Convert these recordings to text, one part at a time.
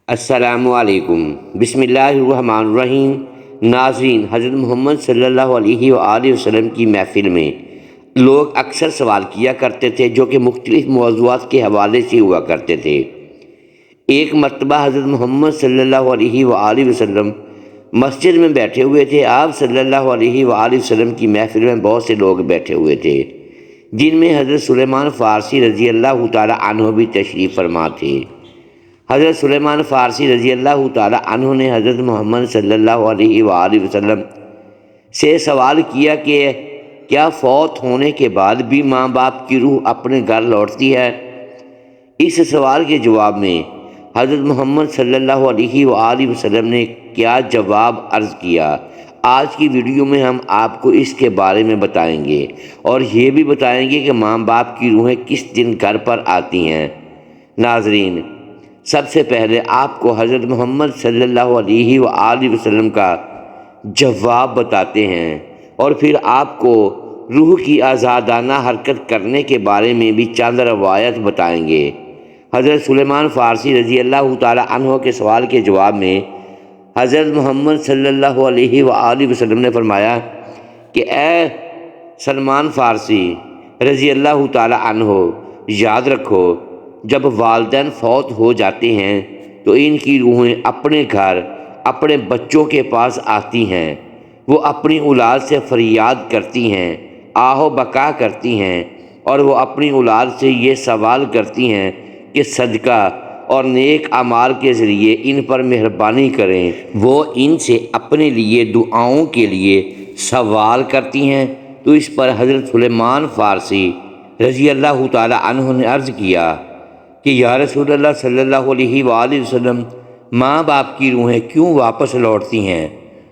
السلام علیکم۔ بسم اللہ الرحمن الرحیم۔ ناظرین، حضرت محمد صلی اللہ علیہ وآلہ وسلم کی محفل میں لوگ اکثر سوال کیا کرتے تھے جو کہ مختلف موضوعات کے حوالے سے ہوا کرتے تھے۔ ایک مرتبہ حضرت محمد صلی اللہ علیہ وآلہ وسلم مسجد میں بیٹھے ہوئے تھے۔ آپ صلی اللہ علیہ وآلہ وسلم کی محفل میں بہت سے لوگ بیٹھے ہوئے تھے، جن میں حضرت سلیمان فارسی رضی اللہ تعالی عنہ بھی تشریف فرما تھے۔ حضرت سلیمان فارسی رضی اللہ تعالی عنہ نے حضرت محمد صلی اللہ علیہ وآلہ وسلم سے سوال کیا کہ کیا فوت ہونے کے بعد بھی ماں باپ کی روح اپنے گھر لوٹتی ہے؟ اس سوال کے جواب میں حضرت محمد صلی اللہ علیہ وآلہ وسلم نے کیا جواب عرض کیا، آج کی ویڈیو میں ہم آپ کو اس کے بارے میں بتائیں گے اور یہ بھی بتائیں گے کہ ماں باپ کی روحیں کس دن گھر پر آتی ہیں۔ ناظرین، سب سے پہلے آپ کو حضرت محمد صلی اللہ علیہ وآلہ وسلم کا جواب بتاتے ہیں اور پھر آپ کو روح کی آزادانہ حرکت کرنے کے بارے میں بھی چند روایت بتائیں گے۔ حضرت سلیمان فارسی رضی اللہ تعالی عنہ کے سوال کے جواب میں حضرت محمد صلی اللہ علیہ وآلہ وسلم نے فرمایا کہ اے سلمان فارسی رضی اللہ تعالی عنہ، یاد رکھو، جب والدین فوت ہو جاتے ہیں تو ان کی روحیں اپنے گھر، اپنے بچوں کے پاس آتی ہیں۔ وہ اپنی اولاد سے فریاد کرتی ہیں، آہ و بکا کرتی ہیں، اور وہ اپنی اولاد سے یہ سوال کرتی ہیں کہ صدقہ اور نیک اعمال کے ذریعے ان پر مہربانی کریں۔ وہ ان سے اپنے لیے دعاؤں کے لیے سوال کرتی ہیں۔ تو اس پر حضرت سلیمان فارسی رضی اللہ تعالی عنہ نے عرض کیا کہ یا رسول اللہ صلی اللہ علیہ وآلہ وسلم، ماں باپ کی روحیں کیوں واپس لوٹتی ہیں؟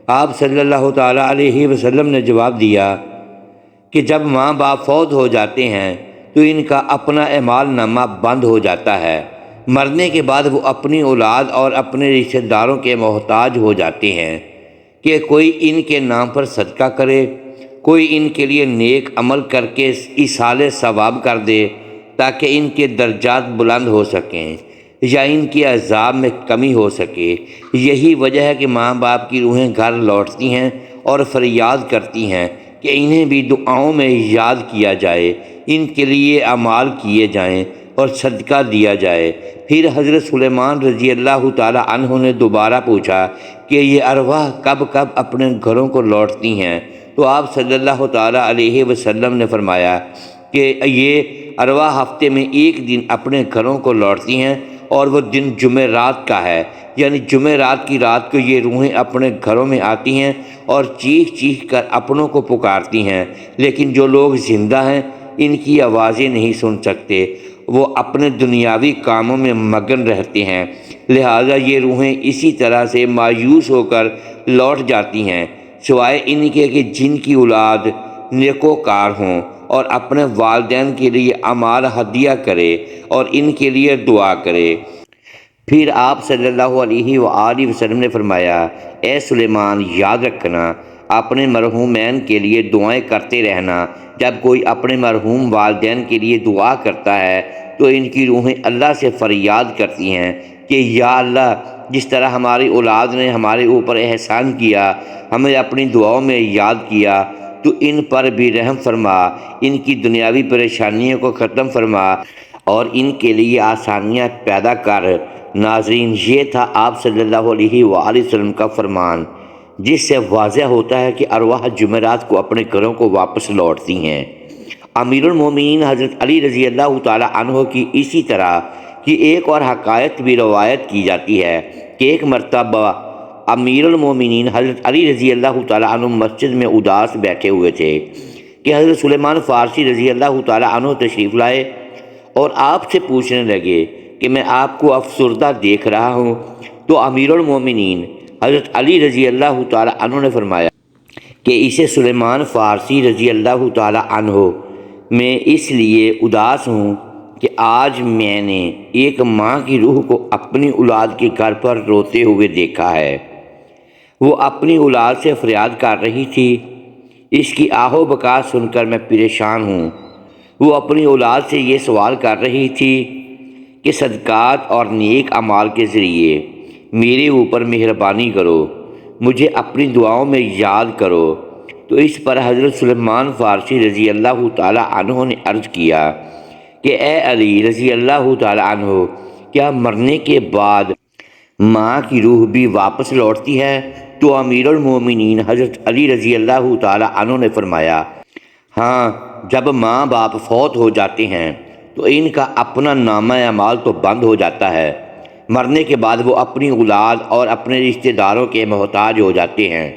آپ صلی اللہ تعالی علیہ وسلم نے جواب دیا کہ جب ماں باپ فوت ہو جاتے ہیں تو ان کا اپنا اعمال نامہ بند ہو جاتا ہے۔ مرنے کے بعد وہ اپنی اولاد اور اپنے رشتہ داروں کے محتاج ہو جاتے ہیں کہ کوئی ان کے نام پر صدقہ کرے، کوئی ان کے لیے نیک عمل کر کے ایصال ثواب کر دے تاکہ ان کے درجات بلند ہو سکیں یا ان کے عذاب میں کمی ہو سکے۔ یہی وجہ ہے کہ ماں باپ کی روحیں گھر لوٹتی ہیں اور فریاد کرتی ہیں کہ انہیں بھی دعاؤں میں یاد کیا جائے، ان کے لیے اعمال کیے جائیں اور صدقہ دیا جائے۔ پھر حضرت سلیمان رضی اللہ تعالی عنہ نے دوبارہ پوچھا کہ یہ ارواح کب کب اپنے گھروں کو لوٹتی ہیں؟ تو آپ صلی اللہ تعالی علیہ وسلم نے فرمایا کہ یہ ارواح ہفتے میں ایک دن اپنے گھروں کو لوٹتی ہیں اور وہ دن جمعرات کا ہے، یعنی جمعرات کی رات کو یہ روحیں اپنے گھروں میں آتی ہیں اور چیخ چیخ کر اپنوں کو پکارتی ہیں، لیکن جو لوگ زندہ ہیں ان کی آوازیں نہیں سن سکتے، وہ اپنے دنیاوی کاموں میں مگن رہتے ہیں، لہٰذا یہ روحیں اسی طرح سے مایوس ہو کر لوٹ جاتی ہیں، سوائے ان کے کہ جن کی اولاد نیکوکار ہوں اور اپنے والدین کے لیے اعمال ہدیہ کرے اور ان کے لیے دعا کرے۔ پھر آپ صلی اللہ علیہ وآلہ وسلم نے فرمایا، اے سلیمان، یاد رکھنا، اپنے مرحومین کے لیے دعائیں کرتے رہنا۔ جب کوئی اپنے مرحوم والدین کے لیے دعا کرتا ہے تو ان کی روحیں اللہ سے فریاد کرتی ہیں کہ یا اللہ، جس طرح ہماری اولاد نے ہمارے اوپر احسان کیا، ہمیں اپنی دعاؤں میں یاد کیا، تو ان پر بھی رحم فرما، ان کی دنیاوی پریشانیوں کو ختم فرما اور ان کے لیے آسانیاں پیدا کر۔ ناظرین، یہ تھا آپ صلی اللہ علیہ وآلہ وسلم کا فرمان، جس سے واضح ہوتا ہے کہ ارواح جمعرات کو اپنے گھروں کو واپس لوٹتی ہیں۔ امیر المومنین حضرت علی رضی اللہ تعالی عنہ کی اسی طرح کی ایک اور حکایت بھی روایت کی جاتی ہے کہ ایک مرتبہ امیر المومنین حضرت علی رضی اللہ تعالی عنہ مسجد میں اداس بیٹھے ہوئے تھے کہ حضرت سلیمان فارسی رضی اللہ تعالی عنہ تشریف لائے اور آپ سے پوچھنے لگے کہ میں آپ کو افسردہ دیکھ رہا ہوں۔ تو امیر المومنین حضرت علی رضی اللہ تعالی عنہ نے فرمایا کہ اسے سلیمان فارسی رضی اللہ تعالی عنہ میں اس لیے اداس ہوں کہ آج میں نے ایک ماں کی روح کو اپنی اولاد کے گھر پر روتے ہوئے دیکھا ہے۔ وہ اپنی اولاد سے فریاد کر رہی تھی، اس کی آہ و بکا سن کر میں پریشان ہوں۔ وہ اپنی اولاد سے یہ سوال کر رہی تھی کہ صدقات اور نیک اعمال کے ذریعے میرے اوپر مہربانی کرو، مجھے اپنی دعاؤں میں یاد کرو۔ تو اس پر حضرت سلیمان فارسی رضی اللہ تعالی عنہ نے عرض کیا کہ اے علی رضی اللہ تعالی عنہ، کیا مرنے کے بعد ماں کی روح بھی واپس لوٹتی ہے؟ تو امیر المومنین حضرت علی رضی اللہ تعالی عنہ نے فرمایا، ہاں، جب ماں باپ فوت ہو جاتے ہیں تو ان کا اپنا نامہ اعمال تو بند ہو جاتا ہے۔ مرنے کے بعد وہ اپنی اولاد اور اپنے رشتہ داروں کے محتاج ہو جاتے ہیں۔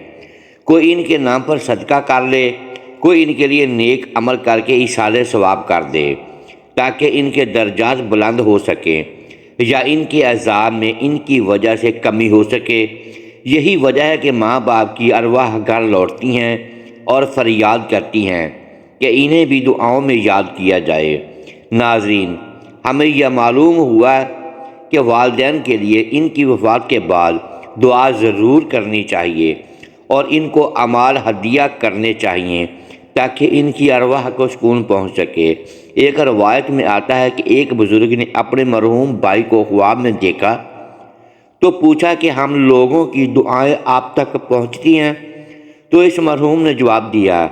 کوئی ان کے نام پر صدقہ کر لے، کوئی ان کے لیے نیک عمل کر کے ایصال ثواب کر دے تاکہ ان کے درجات بلند ہو سکیں، یا ان کے عذاب میں ان کی وجہ سے کمی ہو سکے۔ یہی وجہ ہے کہ ماں باپ کی ارواح گھر لوٹتی ہیں اور فریاد کرتی ہیں کہ انہیں بھی دعاؤں میں یاد کیا جائے۔ ناظرین، ہمیں یہ معلوم ہوا کہ والدین کے لیے ان کی وفات کے بعد دعا ضرور کرنی چاہیے اور ان کو اعمال ہدیہ کرنے چاہیے تاکہ ان کی ارواح کو سکون پہنچ سکے۔ ایک روایت میں آتا ہے کہ ایک بزرگ نے اپنے مرحوم بھائی کو خواب میں دیکھا تو پوچھا کہ ہم لوگوں کی دعائیں آپ تک پہنچتی ہیں؟ تو اس مرحوم نے جواب دیا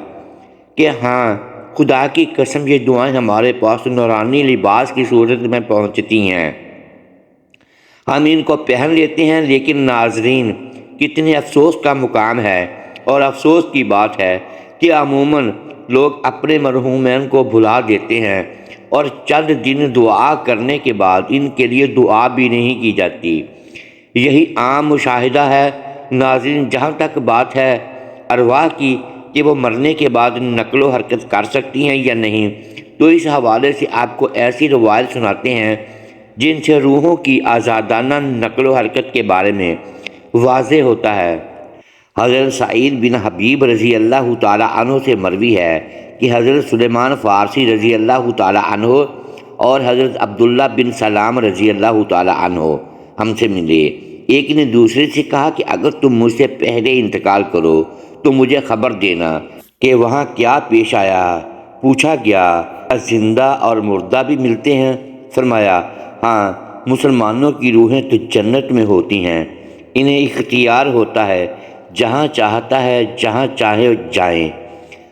کہ ہاں، خدا کی قسم یہ دعائیں ہمارے پاس نورانی لباس کی صورت میں پہنچتی ہیں، ہم ان کو پہن لیتے ہیں۔ لیکن ناظرین، کتنے افسوس کا مقام ہے اور افسوس کی بات ہے کہ عموماً لوگ اپنے مرحومین کو بھلا دیتے ہیں اور چند دن دعا کرنے کے بعد ان کے لیے دعا بھی نہیں کی جاتی۔ یہی عام مشاہدہ ہے۔ ناظرین، جہاں تک بات ہے ارواح کی کہ وہ مرنے کے بعد نقل و حرکت کر سکتی ہیں یا نہیں، تو اس حوالے سے آپ کو ایسی روایت سناتے ہیں جن سے روحوں کی آزادانہ نقل و حرکت کے بارے میں واضح ہوتا ہے۔ حضرت سعید بن حبیب رضی اللہ تعالی عنہ سے مروی ہے کہ حضرت سلیمان فارسی رضی اللہ تعالی عنہ اور حضرت عبداللہ بن سلام رضی اللہ تعالی عنہ ہم سے ملے۔ ایک نے دوسرے سے کہا کہ اگر تم مجھ سے پہلے انتقال کرو تو مجھے خبر دینا کہ وہاں کیا پیش آیا۔ پوچھا گیا، زندہ اور مردہ بھی ملتے ہیں؟ فرمایا، ہاں، مسلمانوں کی روحیں تو جنت میں ہوتی ہیں، انہیں اختیار ہوتا ہے، جہاں چاہتا ہے جہاں چاہے جائیں۔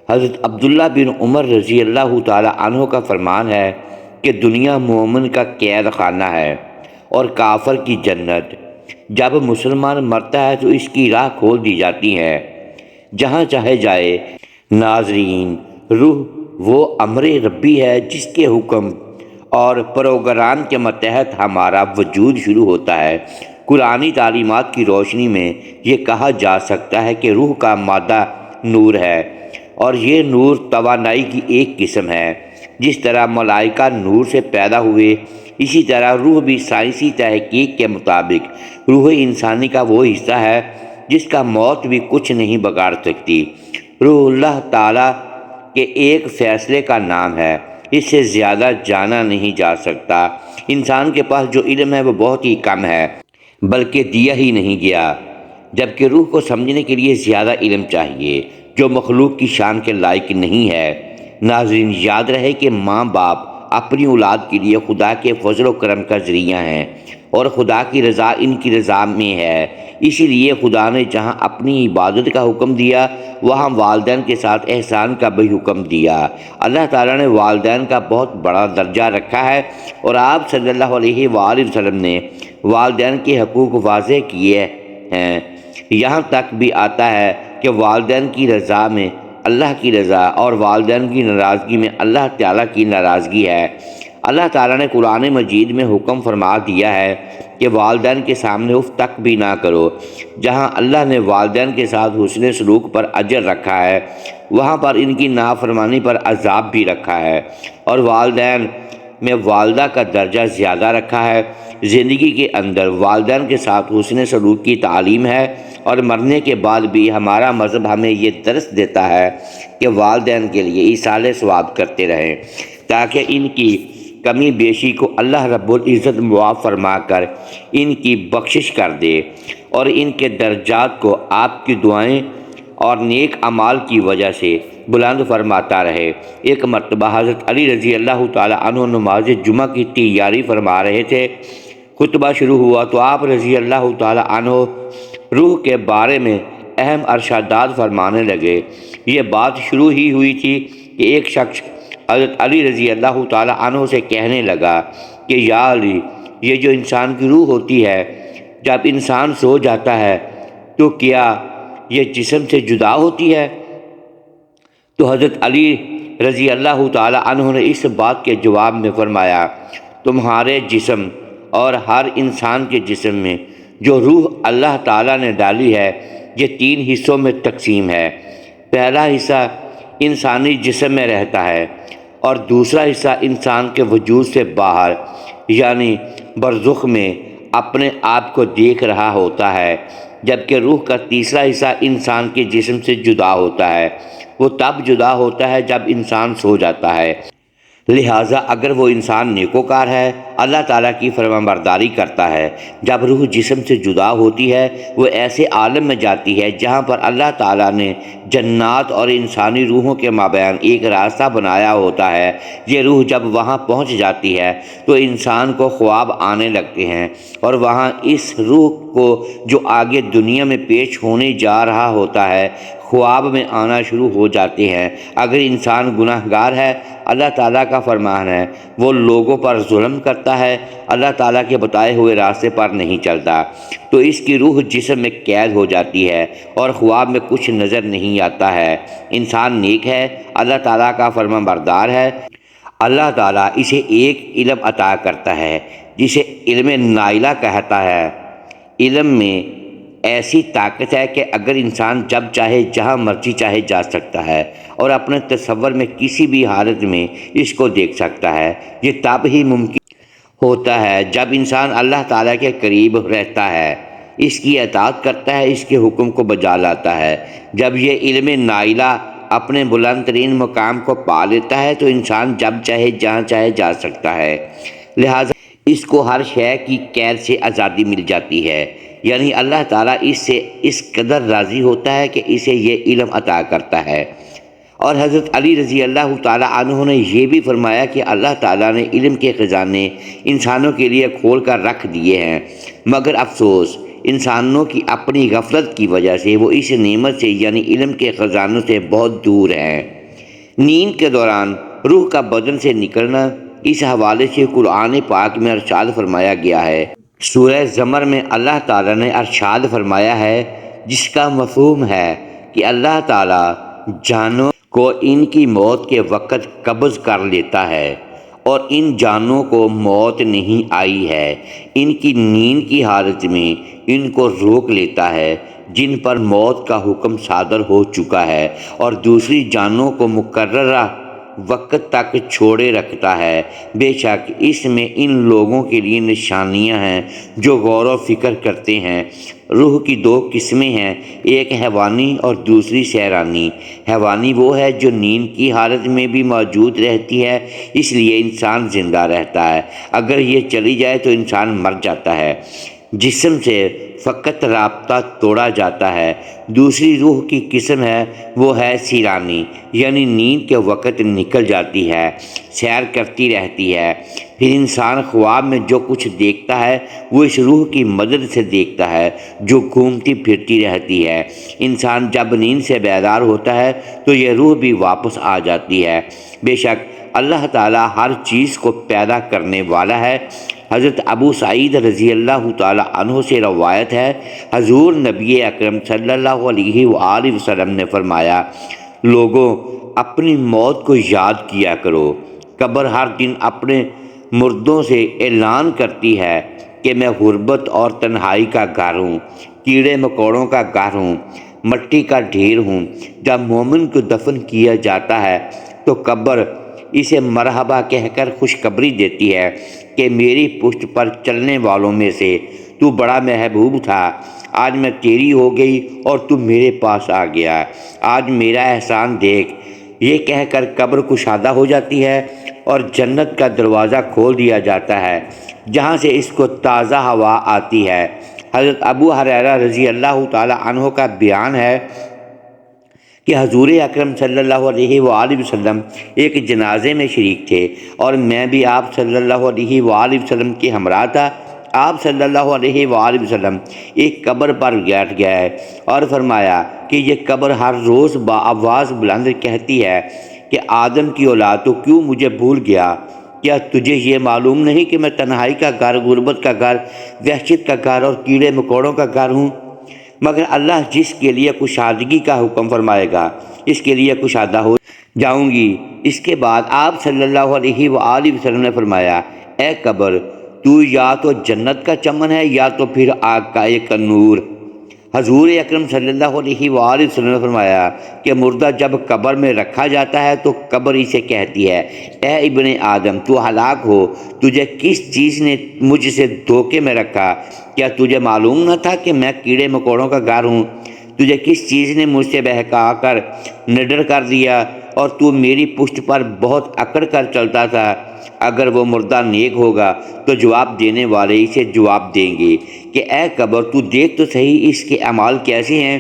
حضرت عبداللہ بن عمر رضی اللہ تعالی عنہ کا فرمان ہے کہ دنیا مومن کا قید خانہ ہے اور کافر کی جنت۔ جب مسلمان مرتا ہے تو اس کی راہ کھول دی جاتی ہے، جہاں چاہے جائے۔ ناظرین، روح وہ امر ربی ہے جس کے حکم اور پروگرام کے متحد ہمارا وجود شروع ہوتا ہے۔ قرآنی تعلیمات کی روشنی میں یہ کہا جا سکتا ہے کہ روح کا مادہ نور ہے اور یہ نور توانائی کی ایک قسم ہے۔ جس طرح ملائکہ نور سے پیدا ہوئے، اسی طرح روح بھی سائنسی تحقیق کے مطابق روح انسانی کا وہ حصہ ہے جس کا موت بھی کچھ نہیں بگاڑ سکتی۔ روح اللہ تعالیٰ کے ایک فیصلے کا نام ہے، اس سے زیادہ جانا نہیں جا سکتا۔ انسان کے پاس جو علم ہے وہ بہت ہی کم ہے، بلکہ دیا ہی نہیں گیا، جبکہ روح کو سمجھنے کے لیے زیادہ علم چاہیے جو مخلوق کی شان کے لائق نہیں ہے۔ ناظرین، یاد رہے کہ ماں باپ اپنی اولاد کے لیے خدا کے فضل و کرم کا ذریعہ ہیں اور خدا کی رضا ان کی رضا میں ہے۔ اسی لیے خدا نے جہاں اپنی عبادت کا حکم دیا وہاں والدین کے ساتھ احسان کا بھی حکم دیا۔ اللہ تعالیٰ نے والدین کا بہت بڑا درجہ رکھا ہے اور آپ صلی اللہ علیہ وآلہ وسلم نے والدین کے حقوق واضح کیے ہیں۔ یہاں تک بھی آتا ہے کہ والدین کی رضا میں اللہ کی رضا اور والدین کی ناراضگی میں اللہ تعالیٰ کی ناراضگی ہے۔ اللہ تعالیٰ نے قرآن مجید میں حکم فرما دیا ہے کہ والدین کے سامنے اف تک بھی نہ کرو۔ جہاں اللہ نے والدین کے ساتھ حسن سلوک پر اجر رکھا ہے، وہاں پر ان کی نافرمانی پر عذاب بھی رکھا ہے، اور والدین میں والدہ کا درجہ زیادہ رکھا ہے۔ زندگی کے اندر والدین کے ساتھ حسن سلوک کی تعلیم ہے، اور مرنے کے بعد بھی ہمارا مذہب ہمیں یہ درس دیتا ہے کہ والدین کے لیے ایصال ثواب کرتے رہیں تاکہ ان کی کمی بیشی کو اللہ رب العزت معاف فرما کر ان کی بخشش کر دے اور ان کے درجات کو آپ کی دعائیں اور نیک اعمال کی وجہ سے بلند فرماتا رہے۔ ایک مرتبہ حضرت علی رضی اللہ تعالی عنہ نماز جمعہ کی تیاری فرما رہے تھے خطبہ شروع ہوا تو آپ رضی اللہ تعالی عنہ روح کے بارے میں اہم ارشادات فرمانے لگے۔ یہ بات شروع ہی ہوئی تھی کہ ایک شخص حضرت علی رضی اللہ تعالی عنہ سے کہنے لگا کہ یا علی، یہ جو انسان کی روح ہوتی ہے جب انسان سو جاتا ہے تو کیا یہ جسم سے جدا ہوتی ہے؟ تو حضرت علی رضی اللہ تعالی عنہ نے اس بات کے جواب میں فرمایا، تمہارے جسم اور ہر انسان کے جسم میں جو روح اللہ تعالیٰ نے ڈالی ہے یہ 3 حصوں میں تقسیم ہے۔ پہلا حصہ انسانی جسم میں رہتا ہے اور دوسرا حصہ انسان کے وجود سے باہر یعنی برزخ میں اپنے آپ کو دیکھ رہا ہوتا ہے، جبکہ روح کا تیسرا حصہ انسان کے جسم سے جدا ہوتا ہے۔ وہ تب جدا ہوتا ہے جب انسان سو جاتا ہے۔ لہٰذا اگر وہ انسان نیکوکار ہے، اللہ تعالیٰ کی فرمانبرداری کرتا ہے، جب روح جسم سے جدا ہوتی ہے وہ ایسے عالم میں جاتی ہے جہاں پر اللہ تعالیٰ نے جنات اور انسانی روحوں کے مابین ایک راستہ بنایا ہوتا ہے۔ یہ روح جب وہاں پہنچ جاتی ہے تو انسان کو خواب آنے لگتے ہیں اور وہاں اس روح کو جو آگے دنیا میں پیش ہونے جا رہا ہوتا ہے خواب میں آنا شروع ہو جاتے ہیں۔ اگر انسان گناہ گار ہے، اللہ تعالیٰ کا فرمان ہے وہ لوگوں پر ظلم کرتا ہے، اللہ تعالیٰ کے بتائے ہوئے راستے پر نہیں چلتا، تو اس کی روح جسم میں قید ہو جاتی ہے اور خواب میں کچھ نظر نہیں آتا ہے۔ انسان نیک ہے، اللہ تعالیٰ کا فرمان بردار ہے، اللہ تعالیٰ اسے ایک علم عطا کرتا ہے جسے علم نائلہ کہتا ہے۔ علم میں ایسی طاقت ہے کہ اگر انسان جب چاہے جہاں مرضی چاہے جا سکتا ہے اور اپنے تصور میں کسی بھی حالت میں اس کو دیکھ سکتا ہے۔ یہ تب ہی ممکن ہوتا ہے جب انسان اللہ تعالیٰ کے قریب رہتا ہے، اس کی اطاعت کرتا ہے، اس کے حکم کو بجا لاتا ہے۔ جب یہ علم نائلہ اپنے بلند ترین مقام کو پا لیتا ہے تو انسان جب چاہے جہاں چاہے جا سکتا ہے، لہٰذا اس کو ہر شے کی قید سے آزادی مل جاتی ہے۔ یعنی اللہ تعالیٰ اس سے اس قدر راضی ہوتا ہے کہ اسے یہ علم عطا کرتا ہے۔ اور حضرت علی رضی اللہ تعالیٰ عنہ نے یہ بھی فرمایا کہ اللہ تعالیٰ نے علم کے خزانے انسانوں کے لیے کھول کر رکھ دیے ہیں، مگر افسوس انسانوں کی اپنی غفلت کی وجہ سے وہ اس نعمت سے یعنی علم کے خزانوں سے بہت دور ہیں۔ نیند کے دوران روح کا بدن سے نکلنا، اس حوالے سے قرآن پاک میں ارشاد فرمایا گیا ہے۔ سورہ زمر میں اللہ تعالیٰ نے ارشاد فرمایا ہے جس کا مفہوم ہے کہ اللہ تعالیٰ جانوں کو ان کی موت کے وقت قبض کر لیتا ہے اور ان جانوں کو موت نہیں آئی ہے، ان کی نیند کی حالت میں ان کو روک لیتا ہے جن پر موت کا حکم صادر ہو چکا ہے اور دوسری جانوں کو مقررہ وقت تک چھوڑے رکھتا ہے۔ بے شک اس میں ان لوگوں کے لیے نشانیاں ہیں جو غور و فکر کرتے ہیں۔ روح کی 2 قسمیں ہیں، ایک حیوانی اور دوسری سیرانی۔ حیوانی وہ ہے جو نیند کی حالت میں بھی موجود رہتی ہے، اس لیے انسان زندہ رہتا ہے، اگر یہ چلی جائے تو انسان مر جاتا ہے، جسم سے فقط رابطہ توڑا جاتا ہے۔ دوسری روح کی قسم ہے وہ ہے سیرانی، یعنی نیند کے وقت نکل جاتی ہے، سیر کرتی رہتی ہے۔ پھر انسان خواب میں جو کچھ دیکھتا ہے وہ اس روح کی مدد سے دیکھتا ہے جو گھومتی پھرتی رہتی ہے۔ انسان جب نیند سے بیدار ہوتا ہے تو یہ روح بھی واپس آ جاتی ہے۔ بے شک اللہ تعالیٰ ہر چیز کو پیدا کرنے والا ہے۔ حضرت ابو سعید رضی اللہ تعالیٰ عنہ سے روایت ہے، حضور نبی اکرم صلی اللہ علیہ وآلہ وسلم نے فرمایا، لوگوں اپنی موت کو یاد کیا کرو۔ قبر ہر دن اپنے مردوں سے اعلان کرتی ہے کہ میں غربت اور تنہائی کا گھر ہوں، کیڑے مکوڑوں کا گھر ہوں، مٹی کا ڈھیر ہوں۔ جب مومن کو دفن کیا جاتا ہے تو قبر اسے مرحبا کہہ کر خوشخبری دیتی ہے کہ میری پشت پر چلنے والوں میں سے تو بڑا محبوب تھا، آج میں تیری ہو گئی اور تو میرے پاس آ گیا، آج میرا احسان دیکھ۔ یہ کہہ کر قبر کشادہ ہو جاتی ہے اور جنت کا دروازہ کھول دیا جاتا ہے جہاں سے اس کو تازہ ہوا آتی ہے۔ حضرت ابو ہریرہ رضی اللہ تعالیٰ عنہ کا بیان ہے کہ حضور اکرم صلی اللہ علیہ وآلہ وسلم ایک جنازے میں شریک تھے اور میں بھی آپ صلی اللہ علیہ وآلہ وسلم کے ہمراہ تھا۔ آپ صلی اللہ علیہ وآلہ وسلم ایک قبر پر بیٹھ گئے اور فرمایا کہ یہ قبر ہر روز بآواز بلند کہتی ہے کہ آدم کی اولاد تو کیوں مجھے بھول گیا؟ کیا تجھے یہ معلوم نہیں کہ میں تنہائی کا گھر، غربت کا گھر، وحشت کا گھر اور کیڑے مکوڑوں کا گھر ہوں؟ مگر اللہ جس کے لیے کشادگی کا حکم فرمائے گا اس کے لیے کشادہ ہو جاؤں گی۔ اس کے بعد آپ صلی اللہ علیہ وآلہ وسلم نے فرمایا، اے قبر، تو یا تو جنت کا چمن ہے یا تو پھر آگ کا ایک نور۔ حضور اکرم صلی اللہ علیہ وآلہ وسلم نے فرمایا کہ مردہ جب قبر میں رکھا جاتا ہے تو قبر اسے کہتی ہے، اے ابن آدم، تو ہلاک ہو، تجھے کس چیز نے مجھ سے دھوکے میں رکھا؟ کیا تجھے معلوم نہ تھا کہ میں کیڑے مکوڑوں کا گھر ہوں؟ تجھے کس چیز نے مجھ سے بہکا کر نڈر کر دیا اور تو میری پشت پر بہت اکڑ کر چلتا تھا؟ اگر وہ مردہ نیک ہوگا تو جواب دینے والے اسے جواب دیں گے کہ اے قبر، تو دیکھ تو صحیح اس کے اعمال کیسے ہیں،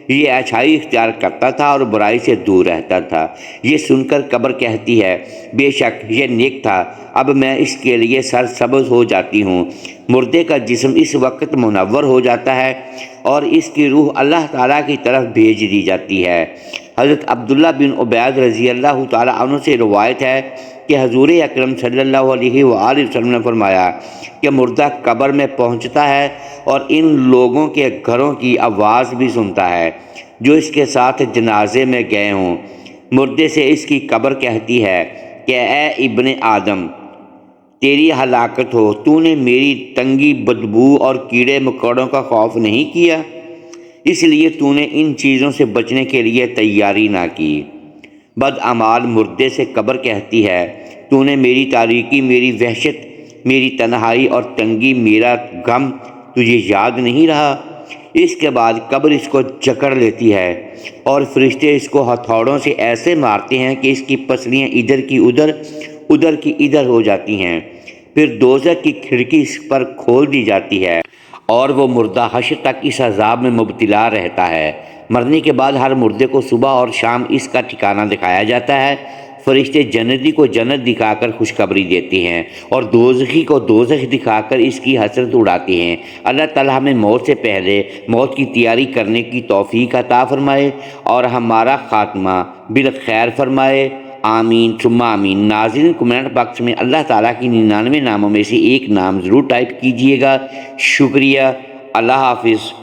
یہ اچھائی اختیار کرتا تھا اور برائی سے دور رہتا تھا۔ یہ سن کر قبر کہتی ہے، بے شک یہ نیک تھا، اب میں اس کے لیے سرسبز ہو جاتی ہوں۔ مردے کا جسم اس وقت منور ہو جاتا ہے اور اس کی روح اللہ تعالیٰ کی طرف بھیج دی جاتی ہے۔ حضرت عبداللہ بن عبید رضی اللہ تعالیٰ عنہ سے روایت ہے کہ حضور اکرم صلی اللہ علیہ وآلہ وسلم نے فرمایا کہ مردہ قبر میں پہنچتا ہے اور ان لوگوں کے گھروں کی آواز بھی سنتا ہے جو اس کے ساتھ جنازے میں گئے ہوں۔ مردے سے اس کی قبر کہتی ہے کہ اے ابن آدم، تیری ہلاکت ہو، تو نے میری تنگی، بدبو اور کیڑے مکوڑوں کا خوف نہیں کیا، اس لیے تو نے ان چیزوں سے بچنے کے لیے تیاری نہ کی۔ بدعمال مردے سے قبر کہتی ہے، تو نے میری تاریکی، میری وحشت، میری تنہائی اور تنگی، میرا غم تجھے یاد نہیں رہا؟ اس کے بعد قبر اس کو جکڑ لیتی ہے اور فرشتے اس کو ہتھوڑوں سے ایسے مارتے ہیں کہ اس کی پسلیاں ادھر کی ادھر، ادھر کی ادھر ہو جاتی ہیں۔ پھر دوزخ کی کھڑکی اس پر کھول دی جاتی ہے اور وہ مردہ حشر تک اس عذاب میں مبتلا رہتا ہے۔ مرنے کے بعد ہر مردے کو صبح اور شام اس کا ٹھکانہ دکھایا جاتا ہے۔ فرشتے جنتی کو جنت دکھا کر خوشخبری دیتے ہیں اور دوزخی کو دوزخ دکھا کر اس کی حسرت اڑاتے ہیں۔ اللہ تعالیٰ ہمیں موت سے پہلے موت کی تیاری کرنے کی توفیق عطا فرمائے اور ہمارا خاتمہ بالخیر فرمائے، آمین ثم آمین۔ ناظرین، کمنٹ باکس میں اللہ تعالیٰ کی 99 ناموں میں سے ایک نام ضرور ٹائپ کیجئے گا۔ شکریہ، اللہ حافظ۔